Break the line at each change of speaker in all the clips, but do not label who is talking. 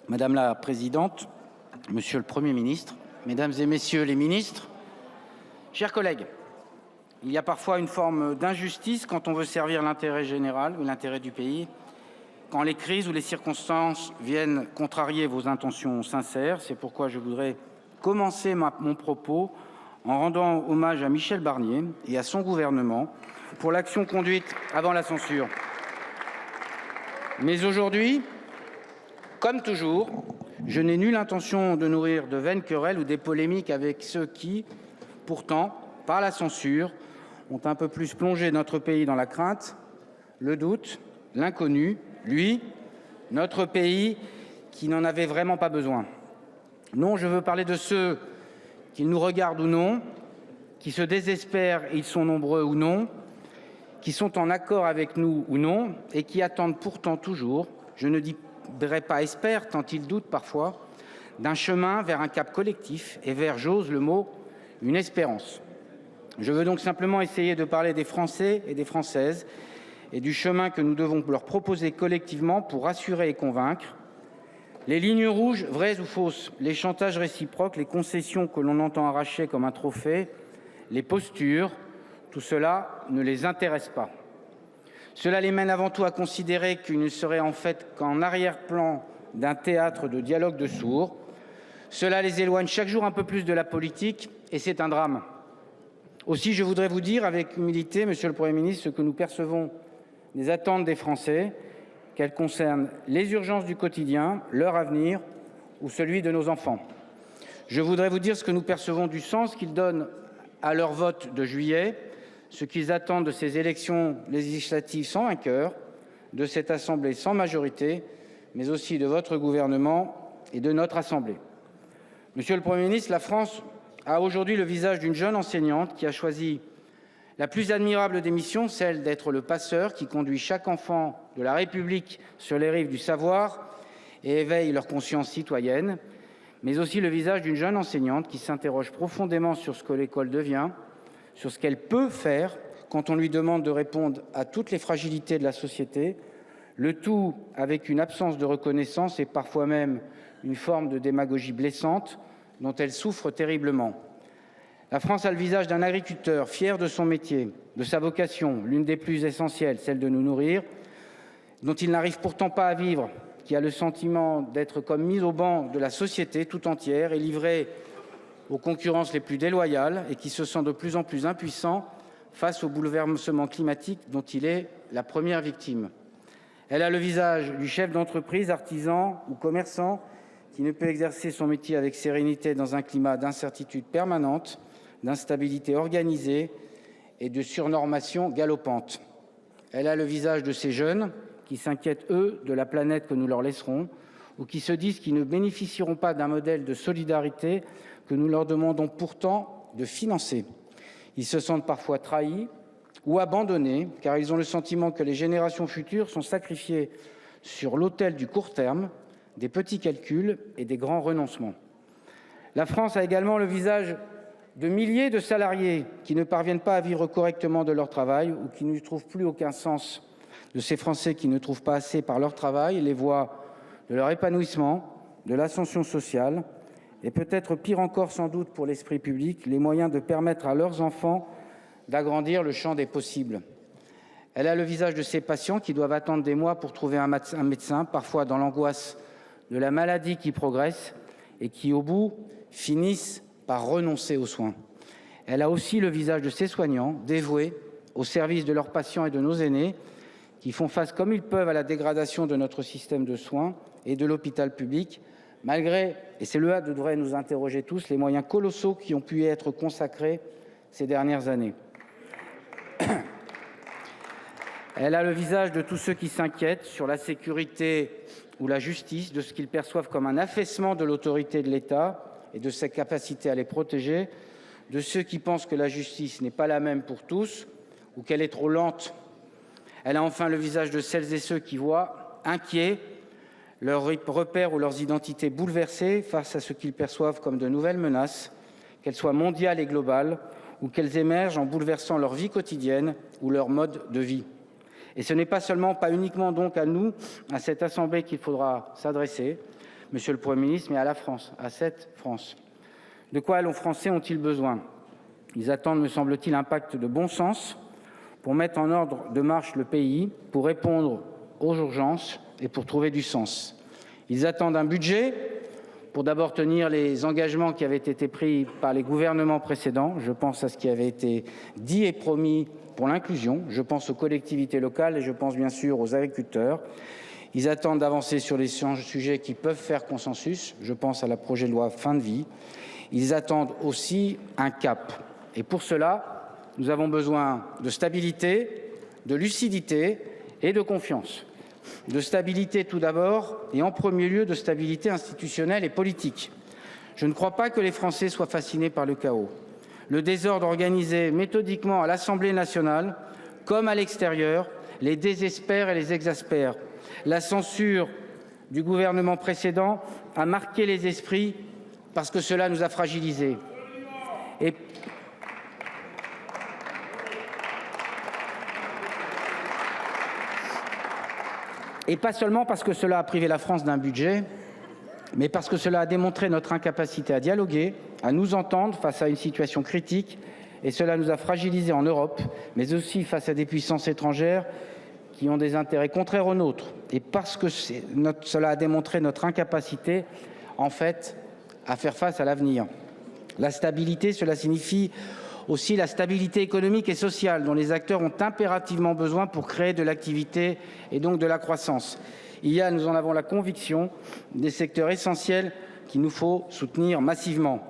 Madame la présidente, monsieur le Premier ministre, mesdames et messieurs les ministres, chers collègues, il y a parfois une forme d'injustice quand on veut servir l'intérêt général ou l'intérêt du pays, quand les crises ou les circonstances viennent contrarier vos intentions sincères. C'est pourquoi je voudrais commencer mon propos en rendant hommage à Michel Barnier et à son gouvernement pour l'action conduite avant la censure. Mais aujourd'hui, comme toujours, je n'ai nulle intention de nourrir de vaines querelles ou des polémiques avec ceux qui, pourtant, par la censure, ont un peu plus plongé notre pays dans la crainte, le doute, l'inconnu, lui, notre pays qui n'en avait vraiment pas besoin. Non, je veux parler de ceux qui nous regardent ou non, qui se désespèrent, et ils sont nombreux ou non, qui sont en accord avec nous ou non, et qui attendent pourtant toujours, je ne dirais pas espèrent, tant ils doutent parfois, d'un chemin vers un cap collectif et vers, j'ose le mot, une espérance. Je veux donc simplement essayer de parler des Français et des Françaises et du chemin que nous devons leur proposer collectivement pour rassurer et convaincre. Les lignes rouges, vraies ou fausses, les chantages réciproques, les concessions que l'on entend arracher comme un trophée, les postures, tout cela ne les intéresse pas. Cela les mène avant tout à considérer qu'ils ne seraient en fait qu'en arrière-plan d'un théâtre de dialogue de sourds. Cela les éloigne chaque jour un peu plus de la politique et c'est un drame. Aussi, je voudrais vous dire avec humilité, monsieur le Premier ministre, ce que nous percevons des attentes des Français, qu'elles concernent les urgences du quotidien, leur avenir ou celui de nos enfants. Je voudrais vous dire ce que nous percevons du sens qu'ils donnent à leur vote de juillet, ce qu'ils attendent de ces élections législatives sans vainqueur, de cette Assemblée sans majorité, mais aussi de votre gouvernement et de notre Assemblée. Monsieur le Premier ministre, la France a aujourd'hui le visage d'une jeune enseignante qui a choisi la plus admirable des missions, celle d'être le passeur qui conduit chaque enfant de la République sur les rives du savoir et éveille leur conscience citoyenne, mais aussi le visage d'une jeune enseignante qui s'interroge profondément sur ce que l'école devient, sur ce qu'elle peut faire quand on lui demande de répondre à toutes les fragilités de la société, le tout avec une absence de reconnaissance et parfois même une forme de démagogie blessante dont elle souffre terriblement. La France a le visage d'un agriculteur fier de son métier, de sa vocation, l'une des plus essentielles, celle de nous nourrir, dont il n'arrive pourtant pas à vivre, qui a le sentiment d'être comme mis au banc de la société tout entière et livré aux concurrences les plus déloyales et qui se sent de plus en plus impuissant face au bouleversement climatique dont il est la première victime. Elle a le visage du chef d'entreprise, artisan ou commerçant qui ne peut exercer son métier avec sérénité dans un climat d'incertitude permanente, d'instabilité organisée et de surnormation galopante. Elle a le visage de ces jeunes qui s'inquiètent, eux, de la planète que nous leur laisserons ou qui se disent qu'ils ne bénéficieront pas d'un modèle de solidarité que nous leur demandons pourtant de financer. Ils se sentent parfois trahis ou abandonnés car ils ont le sentiment que les générations futures sont sacrifiées sur l'autel du court terme, des petits calculs et des grands renoncements. La France a également le visage de milliers de salariés qui ne parviennent pas à vivre correctement de leur travail ou qui ne trouvent plus aucun sens, de ces Français qui ne trouvent pas assez par leur travail les voies de leur épanouissement, de l'ascension sociale et peut-être pire encore sans doute pour l'esprit public, les moyens de permettre à leurs enfants d'agrandir le champ des possibles. Elle a le visage de ces patients qui doivent attendre des mois pour trouver un médecin, parfois dans l'angoisse de la maladie qui progresse et qui, au bout, finissent par renoncer aux soins. Elle a aussi le visage de ces soignants dévoués au service de leurs patients et de nos aînés qui font face comme ils peuvent à la dégradation de notre système de soins et de l'hôpital public, malgré, et c'est là que devrait nous interroger tous, les moyens colossaux qui ont pu y être consacrés ces dernières années. Elle a le visage de tous ceux qui s'inquiètent sur la sécurité ou la justice, de ce qu'ils perçoivent comme un affaissement de l'autorité de l'État et de sa capacité à les protéger, de ceux qui pensent que la justice n'est pas la même pour tous ou qu'elle est trop lente. Elle a enfin le visage de celles et ceux qui voient, inquiets, leurs repères ou leurs identités bouleversées face à ce qu'ils perçoivent comme de nouvelles menaces, qu'elles soient mondiales et globales, ou qu'elles émergent en bouleversant leur vie quotidienne ou leur mode de vie. Et ce n'est pas uniquement donc à nous, à cette Assemblée qu'il faudra s'adresser, Monsieur le Premier ministre, mais à la France, à cette France. De quoi les Français ont-ils besoin? Ils attendent, me semble-t-il, un pacte de bon sens pour mettre en ordre de marche le pays, pour répondre aux urgences et pour trouver du sens. Ils attendent un budget pour d'abord tenir les engagements qui avaient été pris par les gouvernements précédents. Je pense à ce qui avait été dit et promis pour l'inclusion. Je pense aux collectivités locales et je pense bien sûr aux agriculteurs. Ils attendent d'avancer sur les sujets qui peuvent faire consensus. Je pense à la projet de loi fin de vie. Ils attendent aussi un cap. Et pour cela, nous avons besoin de stabilité, de lucidité et de confiance. De stabilité tout d'abord, et en premier lieu de stabilité institutionnelle et politique. Je ne crois pas que les Français soient fascinés par le chaos. Le désordre organisé méthodiquement à l'Assemblée nationale, comme à l'extérieur, les désespère et les exaspère. La censure du gouvernement précédent a marqué les esprits parce que cela nous a fragilisés. Et pas seulement parce que cela a privé la France d'un budget, mais parce que cela a démontré notre incapacité à dialoguer, à nous entendre face à une situation critique, et cela nous a fragilisés en Europe, mais aussi face à des puissances étrangères qui ont des intérêts contraires aux nôtres, et parce que cela a démontré notre incapacité, en fait, à faire face à l'avenir. La stabilité, cela signifie aussi la stabilité économique et sociale dont les acteurs ont impérativement besoin pour créer de l'activité et donc de la croissance. Il y a, nous en avons la conviction, des secteurs essentiels qu'il nous faut soutenir massivement.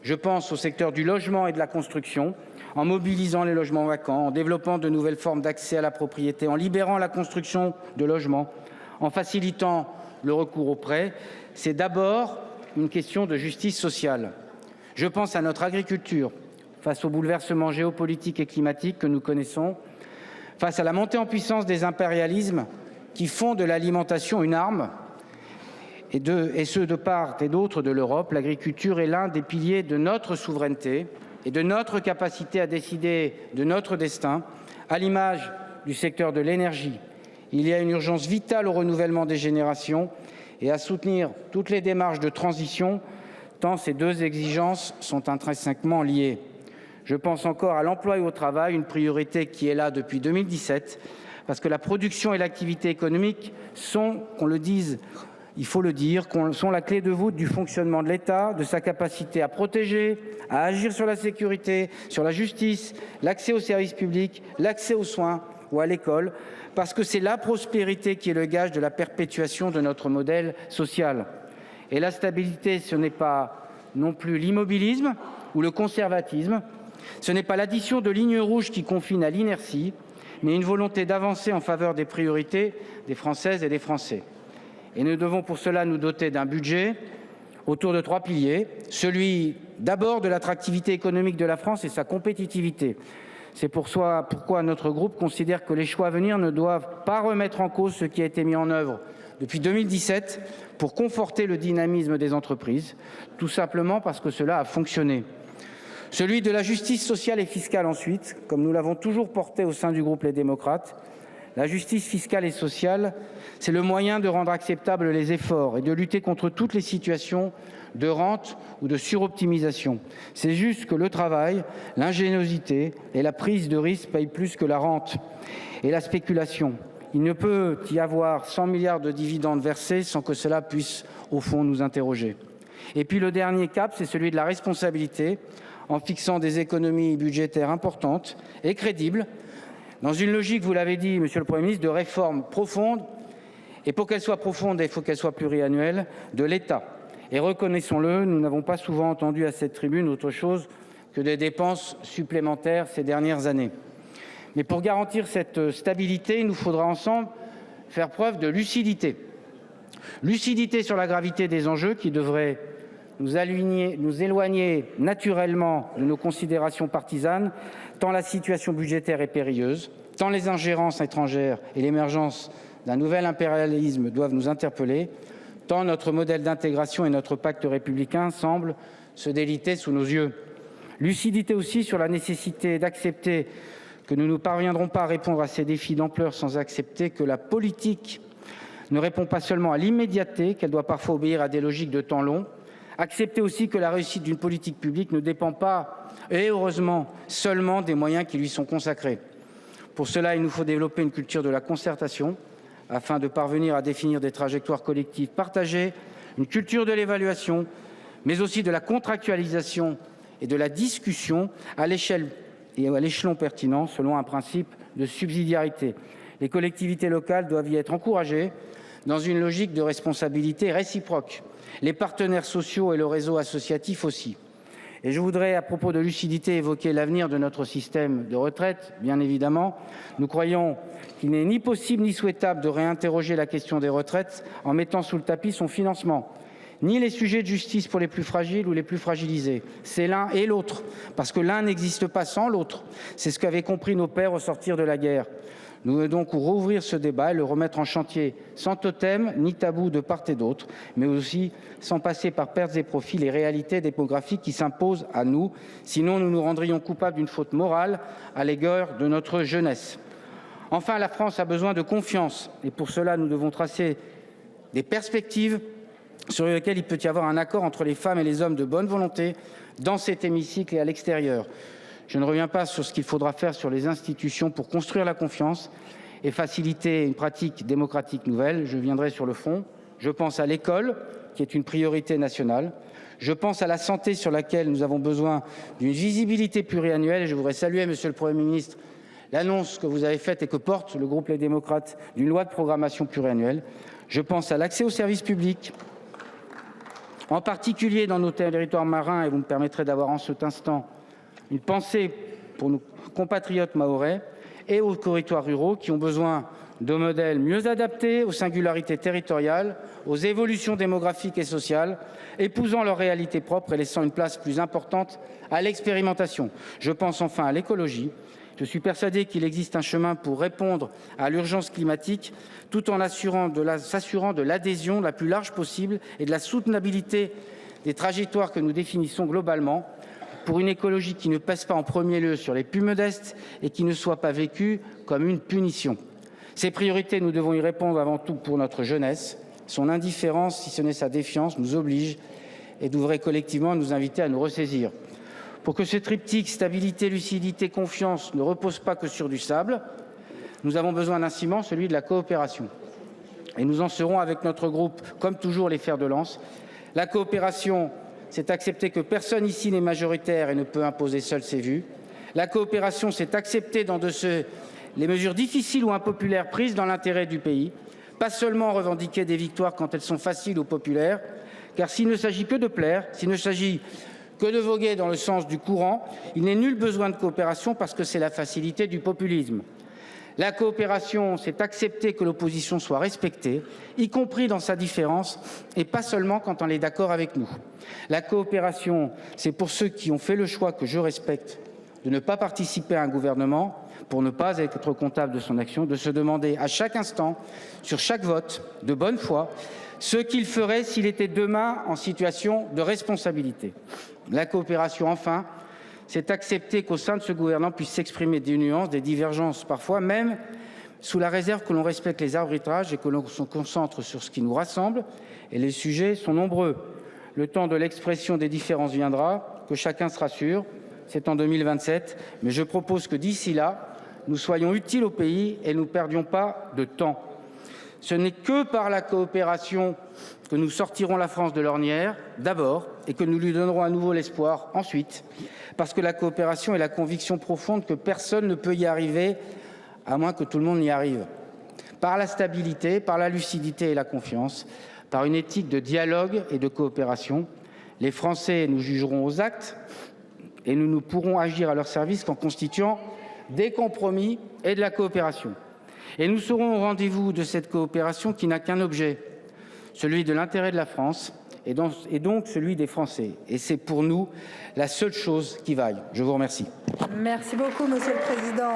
Je pense au secteur du logement et de la construction, en mobilisant les logements vacants, en développant de nouvelles formes d'accès à la propriété, en libérant la construction de logements, en facilitant le recours aux prêts. C'est d'abord une question de justice sociale. Je pense à notre agriculture, face aux bouleversements géopolitiques et climatiques que nous connaissons, face à la montée en puissance des impérialismes qui font de l'alimentation une arme, et ce de part et d'autre de l'Europe, l'agriculture est l'un des piliers de notre souveraineté et de notre capacité à décider de notre destin, à l'image du secteur de l'énergie. Il y a une urgence vitale au renouvellement des générations et à soutenir toutes les démarches de transition, tant ces deux exigences sont intrinsèquement liées. Je pense encore à l'emploi et au travail, une priorité qui est là depuis 2017, parce que la production et l'activité économique sont, qu'on le dise, il faut le dire, sont la clé de voûte du fonctionnement de l'État, de sa capacité à protéger, à agir sur la sécurité, sur la justice, l'accès aux services publics, l'accès aux soins ou à l'école, parce que c'est la prospérité qui est le gage de la perpétuation de notre modèle social. Et la stabilité, ce n'est pas non plus l'immobilisme ou le conservatisme, ce n'est pas l'addition de lignes rouges qui confine à l'inertie, mais une volonté d'avancer en faveur des priorités des Françaises et des Français. Et nous devons pour cela nous doter d'un budget autour de 3 piliers. Celui d'abord de l'attractivité économique de la France et sa compétitivité. C'est pourquoi notre groupe considère que les choix à venir ne doivent pas remettre en cause ce qui a été mis en œuvre depuis 2017 pour conforter le dynamisme des entreprises, tout simplement parce que cela a fonctionné. Celui de la justice sociale et fiscale ensuite, comme nous l'avons toujours porté au sein du groupe Les Démocrates. La justice fiscale et sociale, c'est le moyen de rendre acceptables les efforts et de lutter contre toutes les situations de rente ou de suroptimisation. C'est juste que le travail, l'ingéniosité et la prise de risque payent plus que la rente et la spéculation. Il ne peut y avoir 100 milliards de dividendes versés sans que cela puisse, au fond, nous interroger. Et puis le dernier cap, c'est celui de la responsabilité, en fixant des économies budgétaires importantes et crédibles, dans une logique, vous l'avez dit, Monsieur le Premier ministre, de réforme profonde, et pour qu'elle soit profonde, il faut qu'elle soit pluriannuelle, de l'État. Et reconnaissons-le, nous n'avons pas souvent entendu à cette tribune autre chose que des dépenses supplémentaires ces dernières années. Mais pour garantir cette stabilité, il nous faudra ensemble faire preuve de lucidité. Lucidité sur la gravité des enjeux qui devraient nous éloigner naturellement de nos considérations partisanes, tant la situation budgétaire est périlleuse, tant les ingérences étrangères et l'émergence d'un nouvel impérialisme doivent nous interpeller, tant notre modèle d'intégration et notre pacte républicain semblent se déliter sous nos yeux. Lucidité aussi sur la nécessité d'accepter que nous ne parviendrons pas à répondre à ces défis d'ampleur sans accepter que la politique ne répond pas seulement à l'immédiateté, qu'elle doit parfois obéir à des logiques de temps long. Accepter aussi que la réussite d'une politique publique ne dépend pas, et heureusement, seulement des moyens qui lui sont consacrés. Pour cela, il nous faut développer une culture de la concertation, afin de parvenir à définir des trajectoires collectives partagées, une culture de l'évaluation, mais aussi de la contractualisation et de la discussion à l'échelle et à l'échelon pertinent, selon un principe de subsidiarité. Les collectivités locales doivent y être encouragées dans une logique de responsabilité réciproque. Les partenaires sociaux et le réseau associatif aussi. Et je voudrais, à propos de lucidité, évoquer l'avenir de notre système de retraite, bien évidemment. Nous croyons qu'il n'est ni possible ni souhaitable de réinterroger la question des retraites en mettant sous le tapis son financement, ni les sujets de justice pour les plus fragiles ou les plus fragilisés. C'est l'un et l'autre, parce que l'un n'existe pas sans l'autre. C'est ce qu'avaient compris nos pères au sortir de la guerre. Nous voulons donc rouvrir ce débat et le remettre en chantier, sans totem ni tabou de part et d'autre, mais aussi sans passer par pertes et profits les réalités démographiques qui s'imposent à nous. Sinon, nous nous rendrions coupables d'une faute morale à l'égard de notre jeunesse. Enfin, la France a besoin de confiance et pour cela, nous devons tracer des perspectives sur lesquelles il peut y avoir un accord entre les femmes et les hommes de bonne volonté dans cet hémicycle et à l'extérieur. Je ne reviens pas sur ce qu'il faudra faire sur les institutions pour construire la confiance et faciliter une pratique démocratique nouvelle. Je viendrai sur le fond. Je pense à l'école, qui est une priorité nationale. Je pense à la santé, sur laquelle nous avons besoin d'une visibilité pluriannuelle. Et je voudrais saluer, Monsieur le Premier ministre, l'annonce que vous avez faite et que porte le groupe Les Démocrates d'une loi de programmation pluriannuelle. Je pense à l'accès aux services publics, en particulier dans nos territoires marins, et vous me permettrez d'avoir en cet instant une pensée pour nos compatriotes mahorais et aux territoires ruraux qui ont besoin de modèles mieux adaptés aux singularités territoriales, aux évolutions démographiques et sociales, épousant leurs réalités propres et laissant une place plus importante à l'expérimentation. Je pense enfin à l'écologie. Je suis persuadé qu'il existe un chemin pour répondre à l'urgence climatique tout en s'assurant de l'adhésion la plus large possible et de la soutenabilité des trajectoires que nous définissons globalement, pour une écologie qui ne pèse pas en premier lieu sur les plus modestes et qui ne soit pas vécue comme une punition. Ces priorités, nous devons y répondre avant tout pour notre jeunesse. Son indifférence, si ce n'est sa défiance, nous oblige et devrait collectivement nous inviter à nous ressaisir. Pour que ce triptyque stabilité, lucidité, confiance ne repose pas que sur du sable, nous avons besoin d'un ciment, celui de la coopération. Et nous en serons avec notre groupe, comme toujours, les fers de lance. La coopération, c'est accepter que personne ici n'est majoritaire et ne peut imposer seul ses vues. La coopération, c'est accepter les mesures difficiles ou impopulaires prises dans l'intérêt du pays, pas seulement revendiquer des victoires quand elles sont faciles ou populaires, car s'il ne s'agit que de plaire, s'il ne s'agit que de voguer dans le sens du courant, il n'est nul besoin de coopération parce que c'est la facilité du populisme. La coopération, c'est accepter que l'opposition soit respectée, y compris dans sa différence, et pas seulement quand on est d'accord avec nous. La coopération, c'est pour ceux qui ont fait le choix que je respecte de ne pas participer à un gouvernement, pour ne pas être comptable de son action, de se demander à chaque instant, sur chaque vote, de bonne foi, ce qu'il ferait s'il était demain en situation de responsabilité. La coopération, enfin, c'est accepter qu'au sein de ce gouvernement puissent s'exprimer des nuances, des divergences parfois, même sous la réserve que l'on respecte les arbitrages et que l'on se concentre sur ce qui nous rassemble. Et les sujets sont nombreux. Le temps de l'expression des différences viendra, que chacun se rassure, c'est en 2027. Mais je propose que d'ici là, nous soyons utiles au pays et ne perdions pas de temps. Ce n'est que par la coopération que nous sortirons la France de l'ornière, d'abord, et que nous lui donnerons à nouveau l'espoir, ensuite, parce que la coopération est la conviction profonde que personne ne peut y arriver, à moins que tout le monde y arrive. Par la stabilité, par la lucidité et la confiance, par une éthique de dialogue et de coopération, les Français nous jugeront aux actes et nous ne pourrons agir à leur service qu'en constituant des compromis et de la coopération. Et nous serons au rendez-vous de cette coopération qui n'a qu'un objet, celui de l'intérêt de la France et donc celui des Français. Et c'est pour nous la seule chose qui vaille. Je vous remercie.
Merci beaucoup, Monsieur le Président.